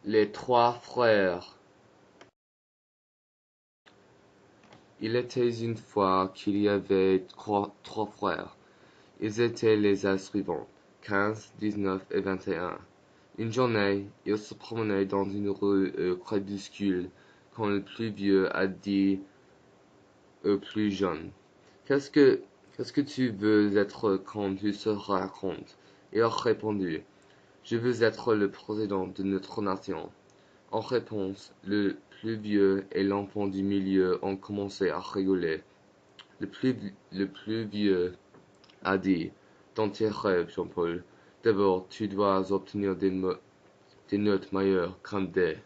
Les trois frères. Il était une fois qu'il y avait trois frères. Ils étaient les âges suivants, 15, 19 et 21. Une journée, ils se promenaient dans une rue au crépuscule quand le plus vieux a dit au plus jeune: Qu'est-ce que tu veux être quand tu seras grand? Il a répondu: Je veux être le président de notre nation. En réponse, le plus vieux et l'enfant du milieu ont commencé à rigoler. Le plus vieux a dit: Dans tes rêves, Jean-Paul, d'abord tu dois obtenir des notes meilleures qu'un D.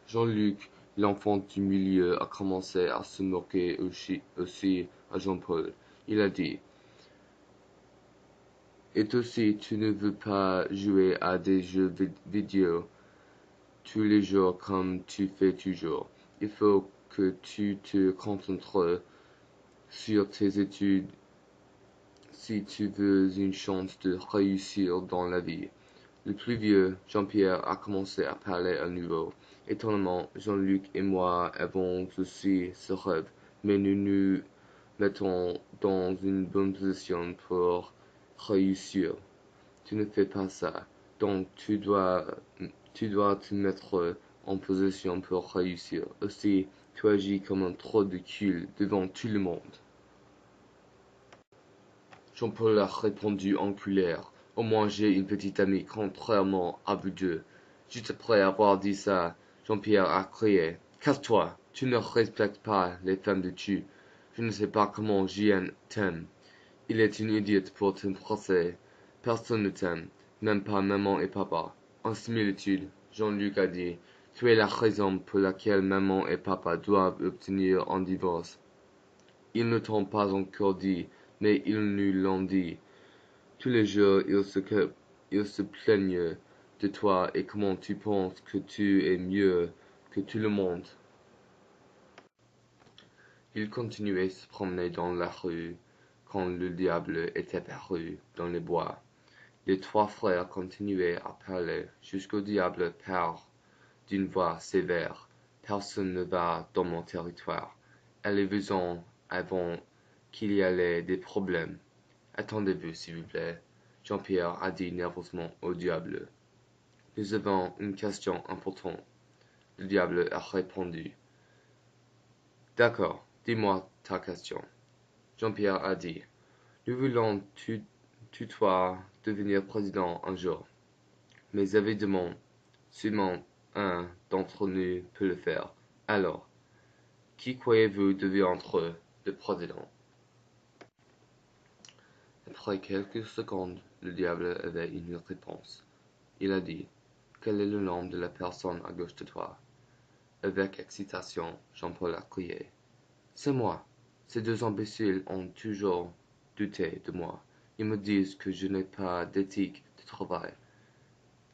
Jean-Luc, l'enfant du milieu, a commencé à se moquer aussi à Jean-Paul. Il a dit: Et aussi, tu ne veux pas jouer à des jeux vidéo tous les jours comme tu fais toujours. Il faut que tu te concentres sur tes études si tu veux une chance de réussir dans la vie. Le plus vieux, Jean-Pierre, a commencé à parler à nouveau. Étonnamment, Jean-Luc et moi avons aussi ce rêve, mais nous nous mettons dans une bonne position pour réussir. Tu ne fais pas ça, donc tu dois te mettre en position pour réussir. Aussi, tu agis comme un trou de cul devant tout le monde. Jean-Paul a répondu en colère: Au moins j'ai une petite amie, contrairement à vous deux. Juste après avoir dit ça, Jean-Pierre a crié: Casse-toi, tu ne respectes pas les femmes de tu. Je ne sais pas comment Jeanne t'aime. Il est une idiote pour t'embrasser. Personne ne t'aime, même pas maman et papa. En similitude, Jean-Luc a dit: Tu es la raison pour laquelle maman et papa doivent obtenir un divorce. Ils ne t'ont pas encore dit, mais ils nous l'ont dit. Tous les jours, ils se plaignent de toi et comment tu penses que tu es mieux que tout le monde. Il continuait à se promener dans la rue quand le diable était apparu dans les bois. Les trois frères continuaient à parler jusqu'au diable parle d'une voix sévère: Personne ne va dans mon territoire. Allez-vous-en avant qu'il y ait des problèmes. Attendez-vous, s'il vous plaît. Jean-Pierre a dit nerveusement au diable: Nous avons une question importante. Le diable a répondu: D'accord, dis-moi ta question. Jean-Pierre a dit: Nous voulons toutefois devenir président un jour, mais évidemment, seulement un d'entre nous peut le faire. Alors, qui croyez-vous deviendra le président? Après quelques secondes, le diable avait une réponse. Il a dit: Quel est le nom de la personne à gauche de toi? Avec excitation, Jean-Paul a crié: C'est moi! Ces deux imbéciles ont toujours douté de moi. Ils me disent que je n'ai pas d'éthique de travail.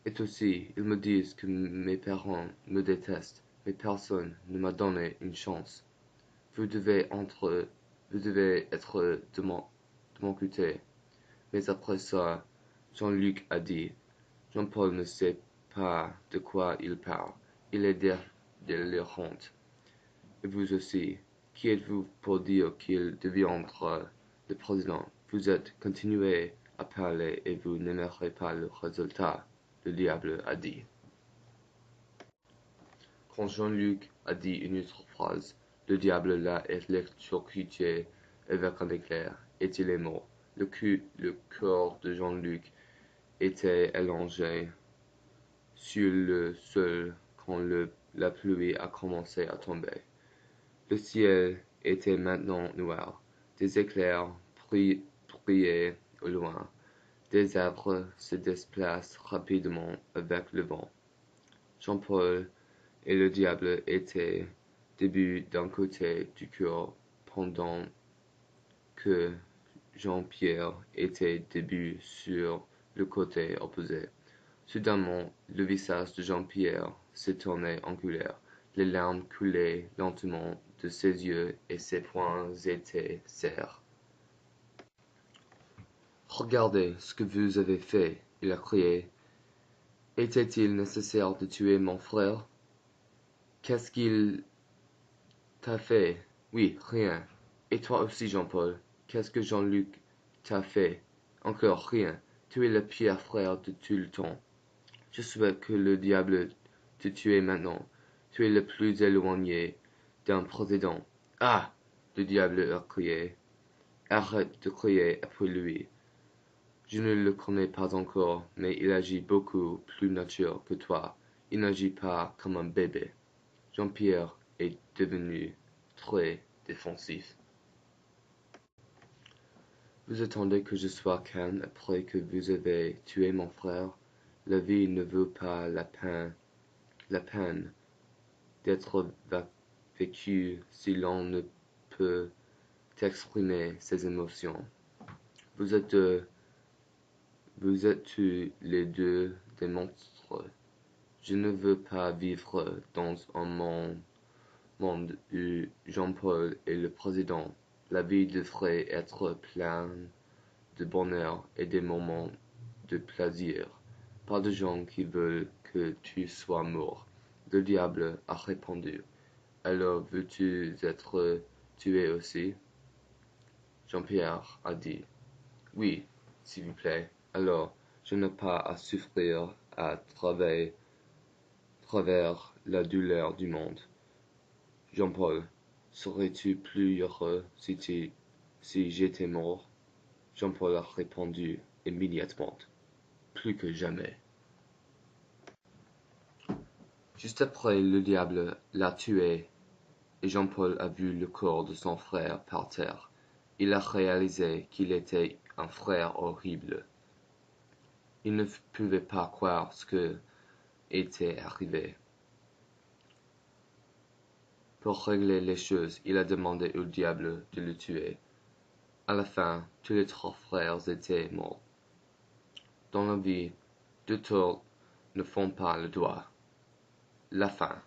Et aussi, ils me disent que mes parents me détestent, mais personne ne m'a donné une chance. Vous devez être de mon côté. Mais après ça, Jean-Luc a dit: Jean-Paul ne sait pas de quoi il parle. Il est délirant. Et vous aussi, qui êtes-vous pour dire qu'il deviendra le président? Vous êtes continué à parler et vous n'aimerez pas le résultat, le diable a dit. Quand Jean-Luc a dit une autre phrase, le diable l'a électrocuté avec un éclair, et il est mort. Le corps de Jean-Luc était allongé sur le sol quand la pluie a commencé à tomber. Le ciel était maintenant noir. Des éclairs brillaient au loin. Des arbres se déplacent rapidement avec le vent. Jean-Paul et le diable étaient debout d'un côté du cour, pendant que Jean-Pierre était debout sur le côté opposé. Soudainement, le visage de Jean-Pierre se tournait en colère. Les larmes coulaient lentement de ses yeux et ses poings étaient serrés. Regardez ce que vous avez fait, il a crié. Était-il nécessaire de tuer mon frère? Qu'est-ce qu'il t'a fait? Oui, rien. Et toi aussi, Jean-Paul. Qu'est-ce que Jean-Luc t'a fait? Encore rien. Tu es le pire frère de tout le temps. Je souhaite que le diable te tue maintenant. Tu es le plus éloigné d'un président. Ah! Le diable a crié. Arrête de crier après lui. Je ne le connais pas encore, mais il agit beaucoup plus nature que toi. Il n'agit pas comme un bébé. Jean-Pierre est devenu très défensif. Vous attendez que je sois calme après que vous avez tué mon frère? La vie ne vaut pas la peine d'être vécue si l'on ne peut exprimer ses émotions. Vous êtes tous les deux des monstres. Je ne veux pas vivre dans un monde où Jean-Paul est le président. La vie devrait être pleine de bonheur et des moments de plaisir. Pas de gens qui veulent que tu sois mort. Le diable a répondu. Alors veux-tu être tué aussi? Jean-Pierre a dit. Oui, s'il vous plaît. Alors, je n'ai pas à souffrir à travers la douleur du monde. Jean-Paul, serais-tu plus heureux si j'étais mort? Jean-Paul a répondu immédiatement. Plus que jamais. Juste après, le diable l'a tué et Jean-Paul a vu le corps de son frère par terre. Il a réalisé qu'il était un frère horrible. Il ne pouvait pas croire ce qui était arrivé. Pour régler les choses, il a demandé au diable de le tuer. À la fin, tous les trois frères étaient morts. Dans la vie, deux torts ne font pas le doigt. La fin.